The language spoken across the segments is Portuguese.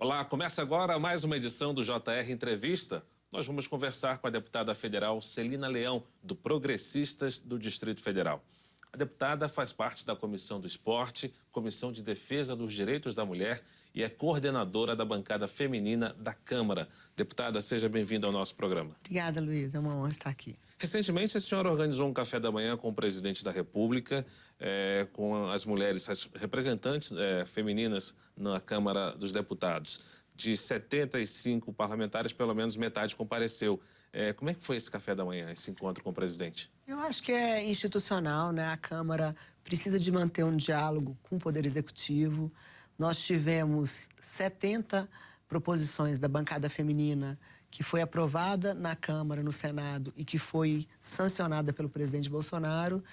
Olá, começa agora mais uma edição do JR Entrevista. Nós vamos conversar com a deputada federal Celina Leão, do Progressistas do Distrito Federal. A deputada faz parte da Comissão do Esporte, Comissão de Defesa dos Direitos da Mulher e é coordenadora da bancada feminina da Câmara. Deputada, seja bem-vinda ao nosso programa. Obrigada, Luiz. É uma honra estar aqui. Recentemente, a senhora organizou um café da manhã com o presidente da República, com as mulheres, as representantes femininas na Câmara dos Deputados. De 75 parlamentares, pelo menos metade compareceu. Como é que foi esse café da manhã, esse encontro com o presidente? Eu acho que é institucional, né? A Câmara precisa de manter um diálogo com o Poder Executivo. Nós tivemos 70 proposições da bancada feminina que foi aprovada na Câmara, no Senado e que foi sancionada pelo presidente Bolsonaro.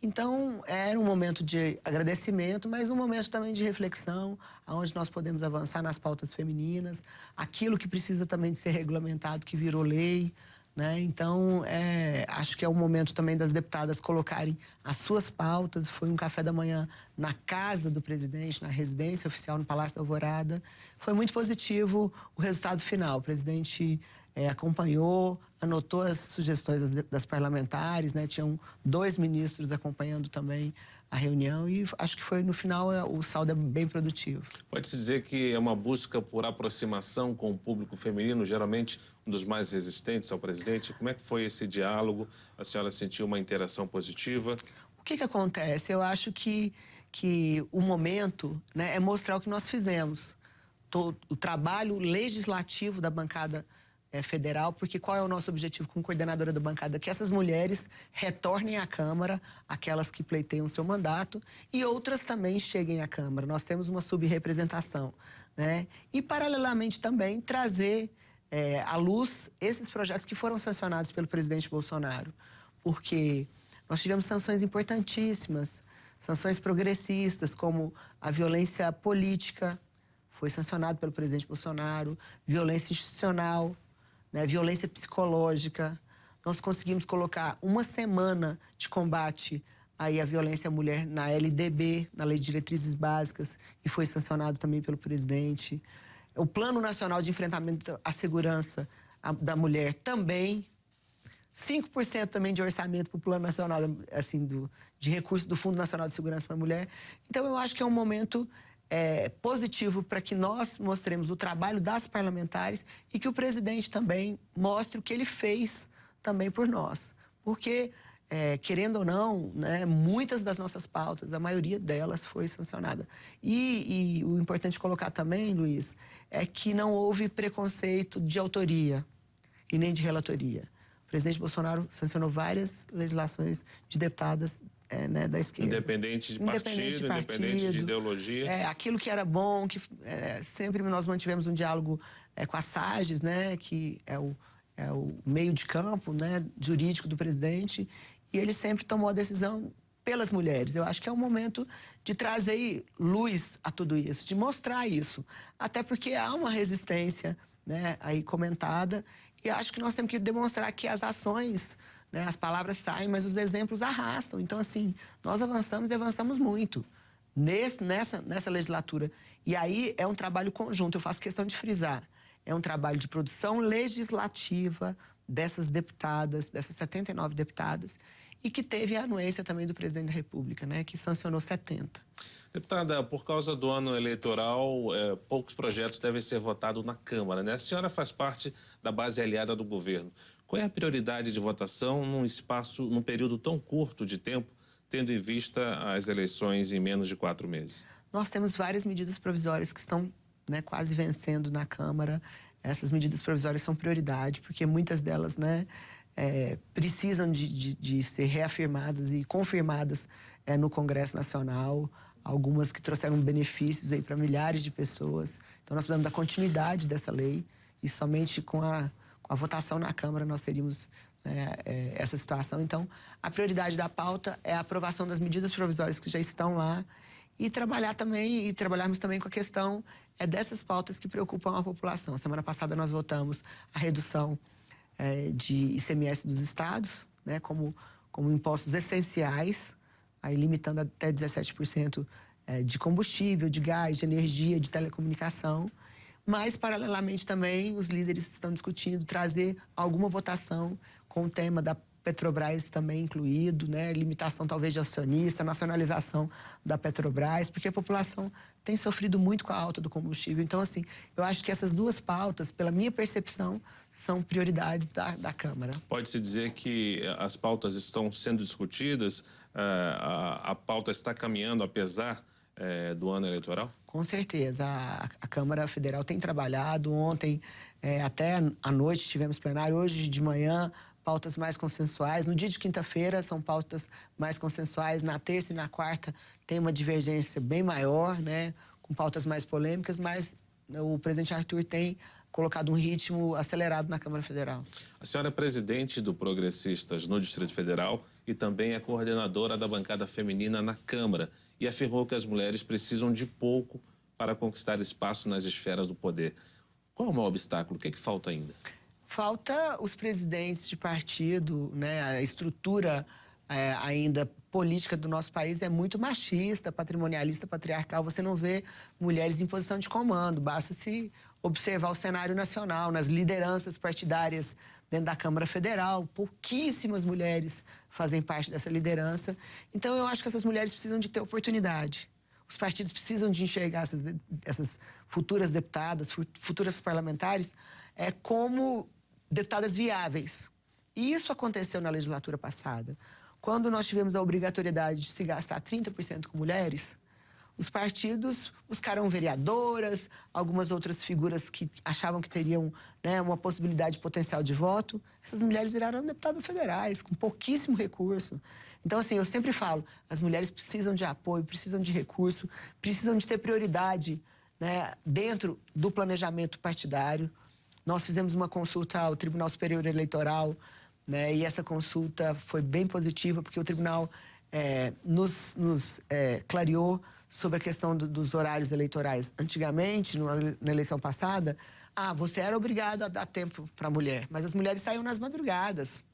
Então, era um momento de agradecimento, mas um momento também de reflexão, onde nós podemos avançar nas pautas femininas, aquilo que precisa também de ser regulamentado, que virou lei, né? Então, acho que é o momento também das deputadas colocarem as suas pautas. Foi um café da manhã na casa do presidente, na residência oficial, no Palácio da Alvorada. Foi muito positivo o resultado final. O presidente acompanhou, anotou as sugestões das parlamentares, né? Tinham 2 ministros acompanhando também a reunião e acho que foi, no final, o saldo é bem produtivo. Pode-se dizer que é uma busca por aproximação com o público feminino, geralmente um dos mais resistentes ao presidente. Como é que foi esse diálogo? A senhora sentiu uma interação positiva? O que acontece? Eu acho que o momento, né, é mostrar o que nós fizemos. O trabalho legislativo da bancada federal, porque qual é o nosso objetivo como coordenadora da bancada? Que essas mulheres retornem à Câmara, aquelas que pleiteiam seu mandato, e outras também cheguem à Câmara. Nós temos uma subrepresentação, né? E, paralelamente, também trazer à luz esses projetos que foram sancionados pelo presidente Bolsonaro, porque nós tivemos sanções importantíssimas, sanções progressistas, como a violência política, foi sancionado pelo presidente Bolsonaro, violência institucional, né, violência psicológica. Nós conseguimos colocar uma semana de combate aí à violência à mulher na LDB, na Lei de Diretrizes Básicas, e foi sancionado também pelo presidente. O Plano Nacional de Enfrentamento à Segurança da Mulher também. 5% também de orçamento para o Plano Nacional, assim, de recursos do Fundo Nacional de Segurança para a Mulher. Então, eu acho que é um momento positivo para que nós mostremos o trabalho das parlamentares e que o presidente também mostre o que ele fez também por nós. Porque, querendo ou não, né, muitas das nossas pautas, a maioria delas foi sancionada. E o importante colocar também, Luiz, é que não houve preconceito de autoria e nem de relatoria. O presidente Bolsonaro sancionou várias legislações de deputadas né, da esquerda. Independente de partido, independente de ideologia. Aquilo que era bom, que sempre nós mantivemos um diálogo com a SAGES, né, que é o meio de campo, né, jurídico do presidente, e ele sempre tomou a decisão pelas mulheres. Eu acho que é o momento de trazer luz a tudo isso, de mostrar isso. Até porque há uma resistência, né, aí comentada, e acho que nós temos que demonstrar que as ações, né, as palavras saem, mas os exemplos arrastam. Então, assim, nós avançamos e avançamos muito nessa legislatura. E aí é um trabalho conjunto, eu faço questão de frisar. É um trabalho de produção legislativa dessas deputadas, dessas 79 deputadas, e que teve a anuência também do presidente da República, né, que sancionou 70. Deputada, por causa do ano eleitoral, poucos projetos devem ser votados na Câmara, né? A senhora faz parte da base aliada do governo. Qual é a prioridade de votação num período tão curto de tempo, tendo em vista as eleições em menos de 4 meses? Nós temos várias medidas provisórias que estão, né, quase vencendo na Câmara. Essas medidas provisórias são prioridade, porque muitas delas, né, precisam de ser reafirmadas e confirmadas no Congresso Nacional. Algumas que trouxeram benefícios aí para milhares de pessoas. Então, nós precisamos da continuidade dessa lei e somente com a votação na Câmara nós teríamos essa situação. Então, a prioridade da pauta é a aprovação das medidas provisórias que já estão lá e trabalharmos também com a questão dessas pautas que preocupam a população. Semana passada nós votamos a redução de ICMS dos estados, né, como impostos essenciais, aí limitando até 17% de combustível, de gás, de energia, de telecomunicação. Mas, paralelamente também, os líderes estão discutindo trazer alguma votação com o tema da Petrobras também incluído, né? Limitação talvez de acionista, nacionalização da Petrobras, porque a população tem sofrido muito com a alta do combustível. Então, assim, eu acho que essas duas pautas, pela minha percepção, são prioridades da Câmara. Pode-se dizer que as pautas estão sendo discutidas, a pauta está caminhando apesar do ano eleitoral? Com certeza. A Câmara Federal tem trabalhado. Ontem, até à noite, tivemos plenário. Hoje de manhã, pautas mais consensuais. No dia de quinta-feira, são pautas mais consensuais. Na terça e na quarta, tem uma divergência bem maior, né? Com pautas mais polêmicas, mas o presidente Arthur tem colocado um ritmo acelerado na Câmara Federal. A senhora é presidente do Progressistas no Distrito Federal e também é coordenadora da bancada feminina na Câmara e afirmou que as mulheres precisam de pouco para conquistar espaço nas esferas do poder. Qual é o maior obstáculo? O que é que falta ainda? Falta os presidentes de partido, né? A estrutura ainda política do nosso país é muito machista, patrimonialista, patriarcal. Você não vê mulheres em posição de comando. Basta se observar o cenário nacional, nas lideranças partidárias dentro da Câmara Federal. Pouquíssimas mulheres fazem parte dessa liderança. Então, eu acho que essas mulheres precisam de ter oportunidade. Os partidos precisam de enxergar essas futuras deputadas, futuras parlamentares, como deputadas viáveis. E isso aconteceu na legislatura passada. Quando nós tivemos a obrigatoriedade de se gastar 30% com mulheres, os partidos buscaram vereadoras, algumas outras figuras que achavam que teriam, né, uma possibilidade potencial de voto. Essas mulheres viraram deputadas federais, com pouquíssimo recurso. Então, assim, eu sempre falo, as mulheres precisam de apoio, precisam de recurso, precisam de ter prioridade, né, dentro do planejamento partidário. Nós fizemos uma consulta ao Tribunal Superior Eleitoral, né, e essa consulta foi bem positiva, porque o tribunal nos clareou sobre a questão dos horários eleitorais. Antigamente, na eleição passada, você era obrigado a dar tempo para a mulher, mas as mulheres saíam nas madrugadas.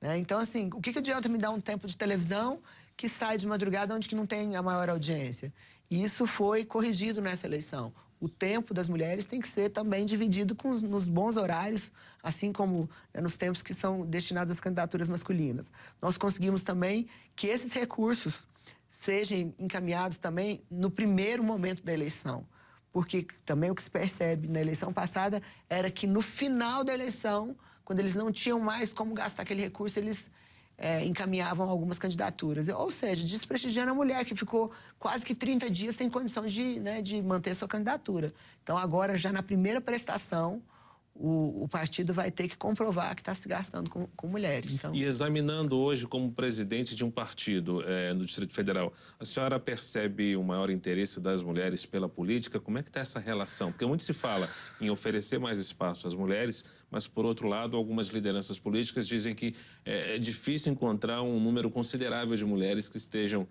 Né? Então, assim, o que adianta me dar um tempo de televisão que sai de madrugada onde que não tem a maior audiência? E isso foi corrigido nessa eleição. O tempo das mulheres tem que ser também dividido nos bons horários, assim como, né, nos tempos que são destinados às candidaturas masculinas. Nós conseguimos também que esses recursos sejam encaminhados também no primeiro momento da eleição. Porque também o que se percebe na eleição passada era que no final da eleição, quando eles não tinham mais como gastar aquele recurso, eles encaminhavam algumas candidaturas. Ou seja, desprestigiando a mulher, que ficou quase que 30 dias sem condição de manter sua candidatura. Então, agora, já na primeira prestação, o partido vai ter que comprovar que está se gastando com mulheres. Então... E examinando hoje como presidente de um partido no Distrito Federal, a senhora percebe um maior interesse das mulheres pela política? Como é que está essa relação? Porque muito se fala em oferecer mais espaço às mulheres, mas, por outro lado, algumas lideranças políticas dizem que é difícil encontrar um número considerável de mulheres que estejam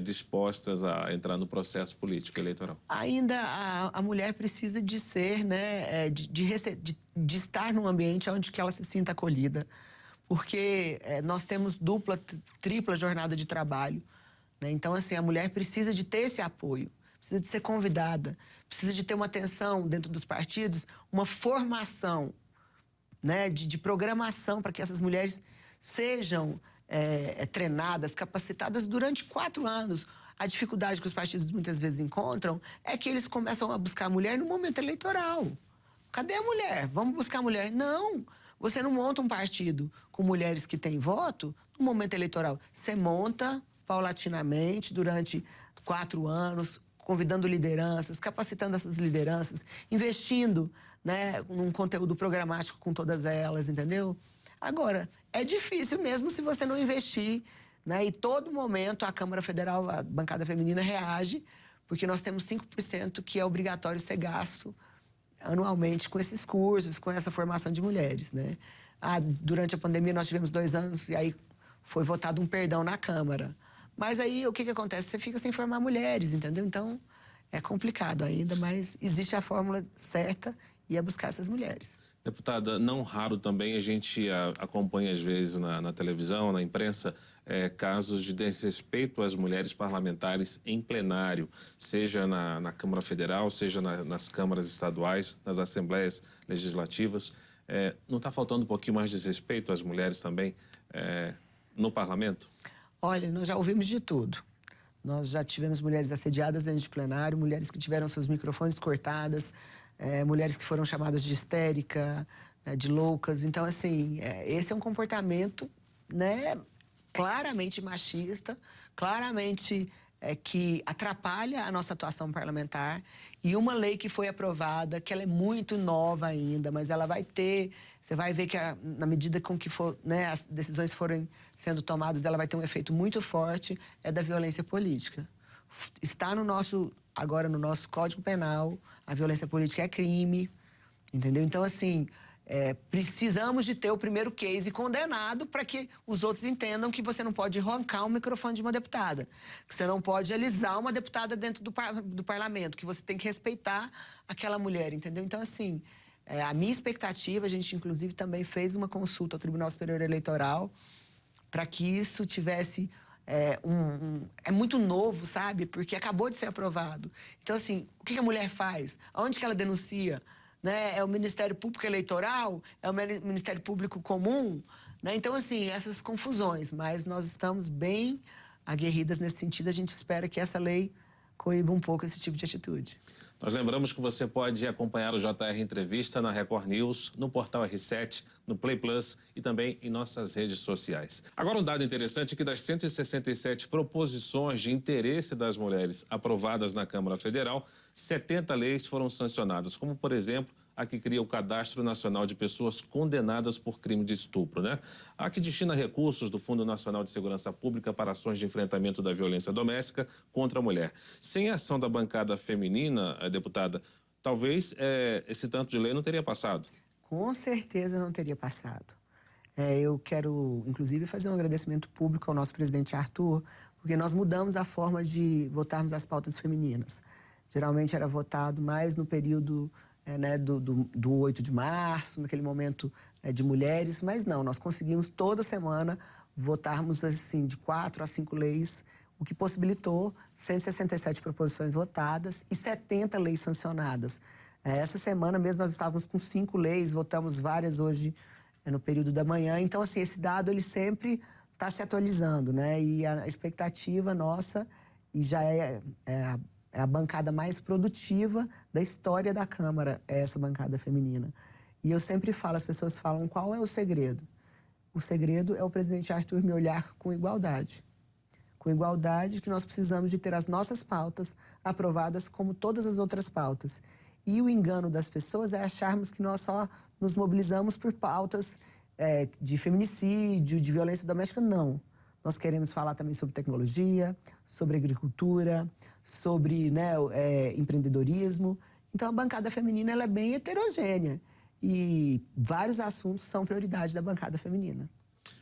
dispostas a entrar no processo político eleitoral. Ainda a mulher precisa de ser, né, de estar num ambiente onde que ela se sinta acolhida, porque nós temos dupla, tripla jornada de trabalho, né? Então, assim, a mulher precisa de ter esse apoio, precisa de ser convidada, precisa de ter uma atenção dentro dos partidos, uma formação, né, de programação para que essas mulheres sejam treinadas, capacitadas durante 4 anos. A dificuldade que os partidos muitas vezes encontram é que eles começam a buscar a mulher no momento eleitoral. Cadê a mulher? Vamos buscar a mulher. Não! Você não monta um partido com mulheres que têm voto no momento eleitoral. Você monta paulatinamente durante 4 anos, convidando lideranças, capacitando essas lideranças, investindo, né, num conteúdo programático com todas elas, entendeu? Agora, é difícil mesmo se você não investir, né? E todo momento a Câmara Federal, a bancada feminina, reage, porque nós temos 5% que é obrigatório ser gasto anualmente com esses cursos, com essa formação de mulheres, né? Durante a pandemia nós tivemos 2 anos e aí foi votado um perdão na Câmara. Mas aí o que acontece? Você fica sem formar mulheres, entendeu? Então é complicado ainda, mas existe a fórmula certa e é buscar essas mulheres. Deputada, não raro também a gente acompanha às vezes na televisão, na imprensa, casos de desrespeito às mulheres parlamentares em plenário, seja na Câmara Federal, seja nas câmaras estaduais, nas assembleias legislativas. Não está faltando um pouquinho mais de desrespeito às mulheres também no parlamento? Olha, nós já ouvimos de tudo. Nós já tivemos mulheres assediadas dentro de plenário, mulheres que tiveram seus microfones cortadas, mulheres que foram chamadas de histérica, de loucas. Então, assim, esse é um comportamento, né, claramente machista, claramente que atrapalha a nossa atuação parlamentar. E uma lei que foi aprovada, que ela é muito nova ainda, mas ela vai ter... Você vai ver que, na medida com que for, né, as decisões forem sendo tomadas, ela vai ter um efeito muito forte, é da violência política. Está agora no nosso Código Penal, a violência política é crime, entendeu? Então, assim, precisamos de ter o primeiro case condenado para que os outros entendam que você não pode arrancar o microfone de uma deputada, que você não pode alisar uma deputada dentro do parlamento, que você tem que respeitar aquela mulher, entendeu? Então, assim... a minha expectativa, a gente inclusive também fez uma consulta ao Tribunal Superior Eleitoral para que isso tivesse é muito novo, sabe? Porque acabou de ser aprovado. Então, assim, o que a mulher faz? Aonde que ela denuncia? Né? É o Ministério Público Eleitoral? É o Ministério Público Comum? Né? Então, assim, essas confusões. Mas nós estamos bem aguerridas nesse sentido. A gente espera que essa lei coíba um pouco esse tipo de atitude. Nós lembramos que você pode acompanhar o JR Entrevista na Record News, no portal R7, no Play Plus e também em nossas redes sociais. Agora, um dado interessante é que das 167 proposições de interesse das mulheres aprovadas na Câmara Federal, 70 leis foram sancionadas, como, por exemplo, a que cria o Cadastro Nacional de Pessoas Condenadas por Crime de Estupro, né? A que destina recursos do Fundo Nacional de Segurança Pública para ações de enfrentamento da violência doméstica contra a mulher. Sem a ação da bancada feminina, deputada, talvez esse tanto de lei não teria passado. Com certeza não teria passado. Eu quero, inclusive, fazer um agradecimento público ao nosso presidente Arthur, porque nós mudamos a forma de votarmos as pautas femininas. Geralmente era votado mais no período... do 8 de março, naquele momento de mulheres, mas não, nós conseguimos toda semana votarmos assim, de 4 a 5 leis, o que possibilitou 167 proposições votadas e 70 leis sancionadas. Essa semana mesmo nós estávamos com 5 leis, votamos várias hoje no período da manhã, então assim, esse dado ele sempre está se atualizando, né? E a expectativa nossa, e já é a bancada mais produtiva da história da Câmara, essa bancada feminina. E eu sempre falo, as pessoas falam, qual é o segredo? O segredo é o presidente Arthur me olhar com igualdade. Com igualdade que nós precisamos de ter as nossas pautas aprovadas como todas as outras pautas. E o engano das pessoas é acharmos que nós só nos mobilizamos por pautas de feminicídio, de violência doméstica. Não. Nós queremos falar também sobre tecnologia, sobre agricultura, sobre empreendedorismo. Então, a bancada feminina ela é bem heterogênea e vários assuntos são prioridade da bancada feminina.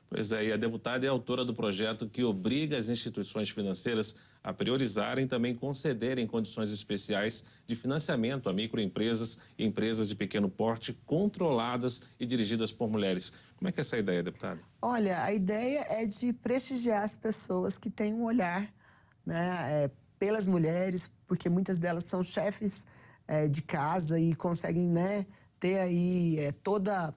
Pois é, e a deputada é autora do projeto que obriga as instituições financeiras a priorizarem e também concederem condições especiais de financiamento a microempresas e empresas de pequeno porte controladas e dirigidas por mulheres. Como é que é essa ideia, deputada? Olha, a ideia é de prestigiar as pessoas que têm um olhar, né, pelas mulheres, porque muitas delas são chefes de casa e conseguem, né, ter aí toda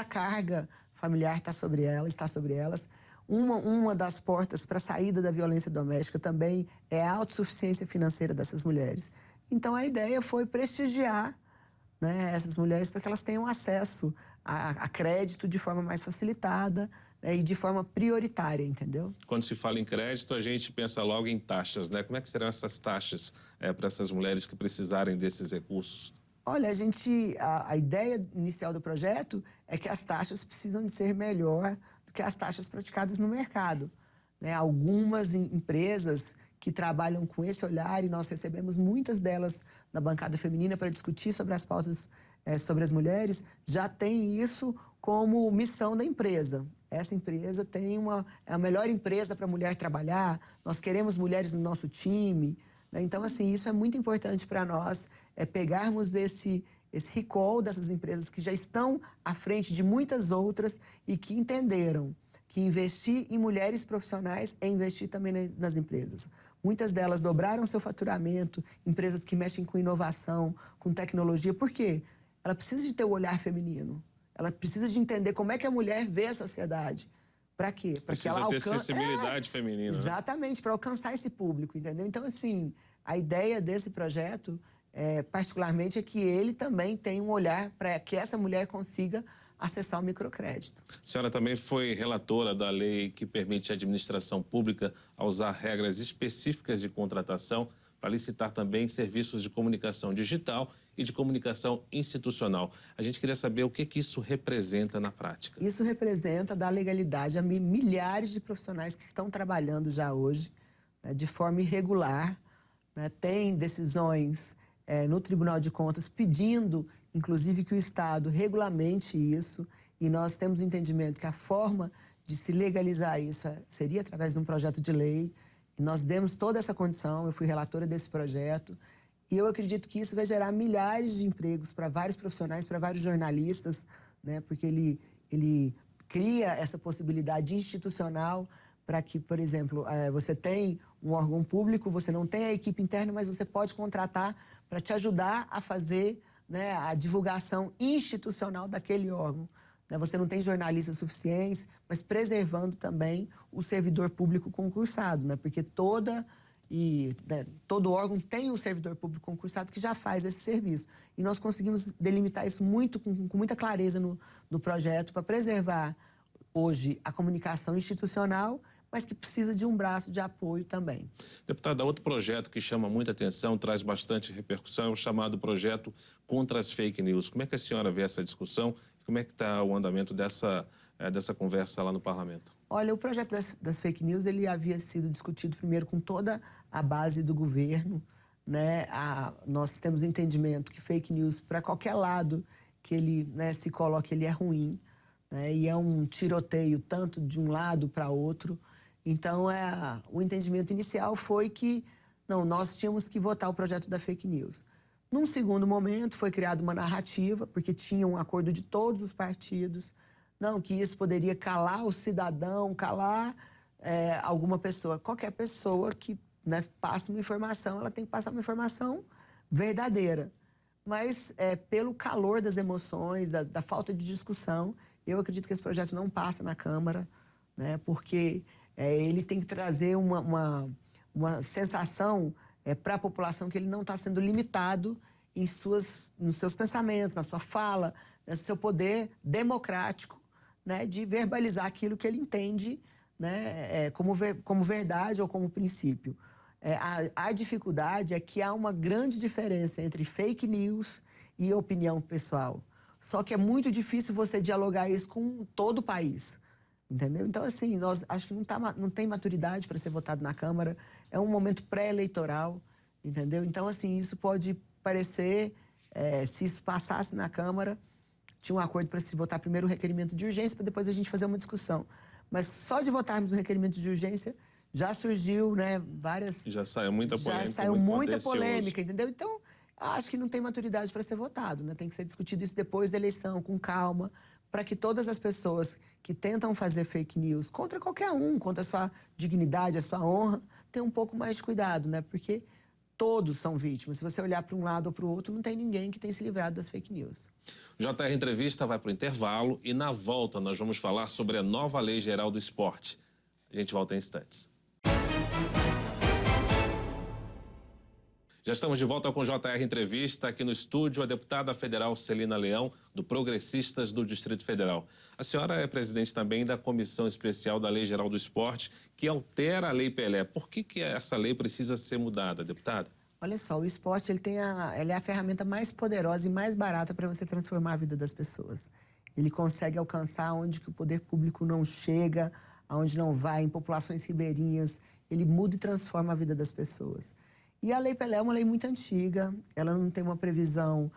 a carga familiar está sobre elas. Uma das portas para a saída da violência doméstica também é a autossuficiência financeira dessas mulheres. Então, a ideia foi prestigiar, né, essas mulheres para que elas tenham acesso a crédito de forma mais facilitada, né, e de forma prioritária, entendeu? Quando se fala em crédito, a gente pensa logo em taxas, né? Como é que serão essas taxas para essas mulheres que precisarem desses recursos? Olha, a ideia inicial do projeto é que as taxas precisam de ser melhor do que as taxas praticadas no mercado, né? Algumas empresas que trabalham com esse olhar, e nós recebemos muitas delas na bancada feminina para discutir sobre as pautas sobre as mulheres, já tem isso como missão da empresa. Essa empresa é a melhor empresa para a mulher trabalhar, nós queremos mulheres no nosso time. Então, assim, isso é muito importante para nós, pegarmos esse recall dessas empresas que já estão à frente de muitas outras e que entenderam que investir em mulheres profissionais é investir também nas empresas. Muitas delas dobraram seu faturamento, empresas que mexem com inovação, com tecnologia. Por quê? Ela precisa de ter o olhar feminino. Ela precisa de entender como é que a mulher vê a sociedade. Para quê? Para que ela alcance... Precisa ter sensibilidade feminina. Exatamente, para alcançar esse público, entendeu? Então, assim, a ideia desse projeto, particularmente, é que ele também tenha um olhar para que essa mulher consiga acessar o microcrédito. A senhora também foi relatora da lei que permite a administração pública a usar regras específicas de contratação para licitar também serviços de comunicação digital e de comunicação institucional. A gente queria saber o que isso representa na prática. Isso representa dar legalidade a milhares de profissionais que estão trabalhando já hoje, né, de forma irregular, né, tem decisões no Tribunal de Contas pedindo, inclusive, que o Estado regulamente isso, e nós temos o entendimento que a forma de se legalizar isso seria através de um projeto de lei, e nós demos toda essa condição, eu fui relatora desse projeto, e eu acredito que isso vai gerar milhares de empregos para vários profissionais, para vários jornalistas, né, porque ele cria essa possibilidade institucional para que, por exemplo, você tem um órgão público, você não tem a equipe interna, mas você pode contratar para te ajudar a fazer, né, a divulgação institucional daquele órgão. Você não tem jornalistas suficientes, mas preservando também o servidor público concursado, né, porque todo órgão tem um servidor público concursado que já faz esse serviço. E nós conseguimos delimitar isso com muita clareza no projeto para preservar hoje a comunicação institucional, mas que precisa de um braço de apoio também. Deputada, outro projeto que chama muita atenção, traz bastante repercussão, é o chamado projeto contra as fake news. Como é que a senhora vê essa discussão? Como é que está o andamento dessa conversa lá no parlamento? Olha, o projeto das fake news, ele havia sido discutido primeiro com toda a base do governo, né? Nós temos entendimento que fake news, para qualquer lado que ele, né, se coloque, ele é ruim, né? E é um tiroteio tanto de um lado para outro. Então, o entendimento inicial foi que nós tínhamos que votar o projeto da fake news. Num segundo momento, foi criada uma narrativa, porque tinha um acordo de todos os partidos, que isso poderia calar o cidadão, calar alguma pessoa. Qualquer pessoa que, né, passa uma informação, ela tem que passar uma informação verdadeira. Mas, pelo calor das emoções, da falta de discussão, eu acredito que esse projeto não passa na Câmara, né, porque ele tem que trazer uma sensação para a população que ele não está sendo limitado nos seus pensamentos, na sua fala, no seu poder democrático, né, de verbalizar aquilo que ele entende, né, como verdade ou como princípio. A dificuldade é que há uma grande diferença entre fake news e opinião pessoal. Só que é muito difícil você dialogar isso com todo o país, entendeu? Então, assim, nós acho que não tem maturidade para ser votado na Câmara. É um momento pré-eleitoral, entendeu? Então, assim, isso pode parecer, se isso passasse na Câmara, tinha um acordo para se votar primeiro o requerimento de urgência, para depois a gente fazer uma discussão. Mas só de votarmos o requerimento de urgência, já surgiu, né, várias... Já saiu muita polêmica. Já saiu muita polêmica, entendeu? Então, acho que não tem maturidade para ser votado, né? Tem que ser discutido isso depois da eleição, com calma, para que todas as pessoas que tentam fazer fake news contra qualquer um, contra a sua dignidade, a sua honra, tenham um pouco mais de cuidado, né? Porque todos são vítimas. Se você olhar para um lado ou para o outro, não tem ninguém que tenha se livrado das fake news. O JR Entrevista vai para o intervalo e, na volta, nós vamos falar sobre a nova Lei Geral do Esporte. A gente volta em instantes. Já estamos de volta com o JR Entrevista. Aqui no estúdio, a deputada federal Celina Leão, do Progressistas do Distrito Federal. A senhora é presidente também da Comissão Especial da Lei Geral do Esporte, que altera a Lei Pelé. Por que essa lei precisa ser mudada, deputada? Olha só, o esporte ele é a ferramenta mais poderosa e mais barata para você transformar a vida das pessoas. Ele consegue alcançar onde que o poder público não chega, aonde não vai, em populações ribeirinhas. Ele muda e transforma a vida das pessoas. E a Lei Pelé é uma lei muito antiga, ela não tem uma previsão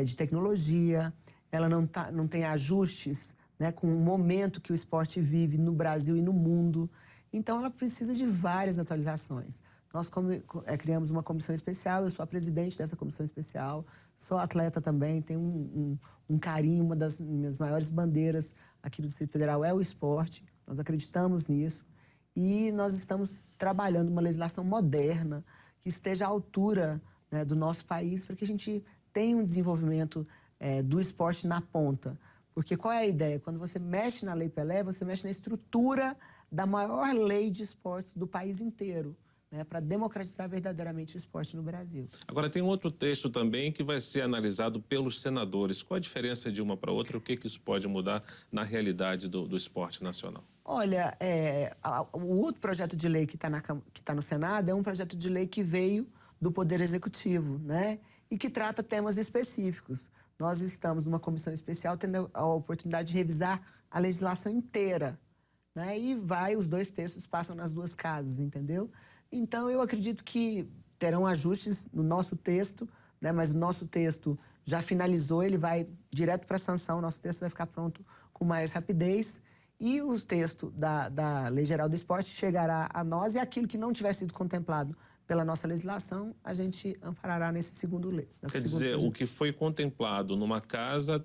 de tecnologia, ela não tem ajustes, né, com o momento que o esporte vive no Brasil e no mundo. Então, ela precisa de várias atualizações. Nós criamos uma comissão especial, eu sou a presidente dessa comissão especial, sou atleta também, tenho um carinho, uma das minhas maiores bandeiras aqui do Distrito Federal é o esporte. Nós acreditamos nisso e nós estamos trabalhando uma legislação moderna que esteja à altura, né, do nosso país para que a gente tenha um desenvolvimento do esporte na ponta. Porque qual é a ideia? Quando você mexe na Lei Pelé, você mexe na estrutura da maior lei de esportes do país inteiro, né, para democratizar verdadeiramente o esporte no Brasil. Agora, tem um outro texto também que vai ser analisado pelos senadores. Qual a diferença de uma para outra? O que isso pode mudar na realidade do esporte nacional? Olha, o outro projeto de lei que está no Senado é um projeto de lei que veio do Poder Executivo, né, e que trata temas específicos. Nós estamos numa comissão especial tendo a oportunidade de revisar a legislação inteira, né, e os dois textos passam nas duas casas, entendeu? Então, eu acredito que terão ajustes no nosso texto, né, mas o nosso texto já finalizou, ele vai direto para a sanção, o nosso texto vai ficar pronto com mais rapidez. E o texto da Lei Geral do Esporte chegará a nós e aquilo que não tiver sido contemplado pela nossa legislação, a gente amparará nesse segundo lei. Quer dizer, o que foi contemplado numa casa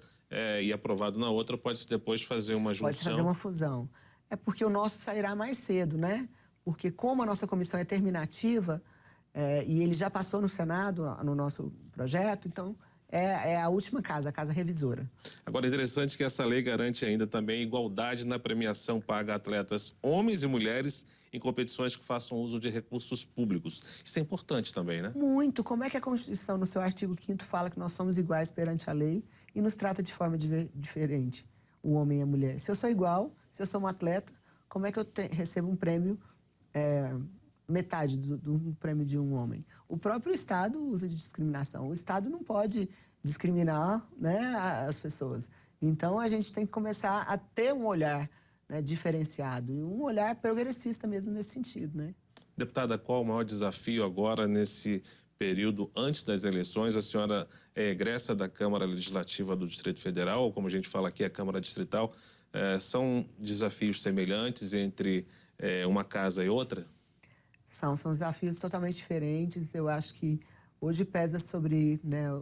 e aprovado na outra, pode-se depois fazer uma junção? Pode fazer uma fusão. É porque o nosso sairá mais cedo, né? Porque como a nossa comissão é terminativa, e ele já passou no Senado, no nosso projeto, então é a última casa, a casa revisora. Agora, é interessante que essa lei garante ainda também igualdade na premiação paga a atletas homens e mulheres em competições que façam uso de recursos públicos. Isso é importante também, né? Muito. Como é que a Constituição, no seu artigo 5º, fala que nós somos iguais perante a lei e nos trata de forma diferente, o homem e a mulher? Se eu sou igual, se eu sou um atleta, como é que eu recebo um prêmio, metade do prêmio de um homem? O próprio Estado usa de discriminação. O Estado não pode discriminar, né, as pessoas. Então, a gente tem que começar a ter um olhar, né, diferenciado e um olhar progressista mesmo nesse sentido, né? Deputada, qual o maior desafio agora nesse período antes das eleições? A senhora é egressa da Câmara Legislativa do Distrito Federal, ou como a gente fala aqui, a Câmara Distrital. São desafios semelhantes entre uma casa e outra? São desafios totalmente diferentes. Eu acho que hoje pesa sobre, né, a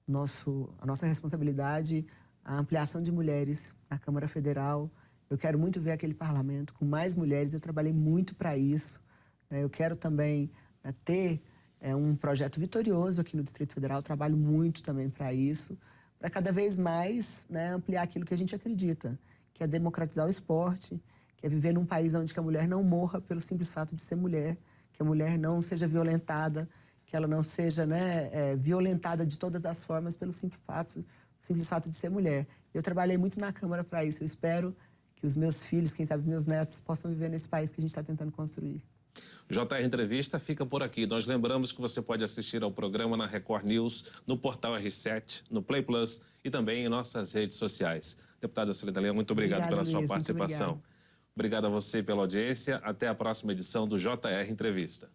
nossa responsabilidade a ampliação de mulheres na Câmara Federal. Eu quero muito ver aquele parlamento com mais mulheres, eu trabalhei muito para isso. Eu quero também, né, ter um projeto vitorioso aqui no Distrito Federal, eu trabalho muito também para isso, para cada vez mais, né, ampliar aquilo que a gente acredita, que é democratizar o esporte, que é viver num país onde que a mulher não morra pelo simples fato de ser mulher, que a mulher não seja violentada, que ela não seja, né, violentada de todas as formas pelo simples fato de ser mulher. Eu trabalhei muito na Câmara para isso. Eu espero que os meus filhos, quem sabe meus netos, possam viver nesse país que a gente está tentando construir. JR Entrevista fica por aqui. Nós lembramos que você pode assistir ao programa na Record News, no portal R7, no Play Plus e também em nossas redes sociais. Deputada Celina Leão, muito obrigado pela sua participação. Obrigado a você pela audiência. Até a próxima edição do JR Entrevista.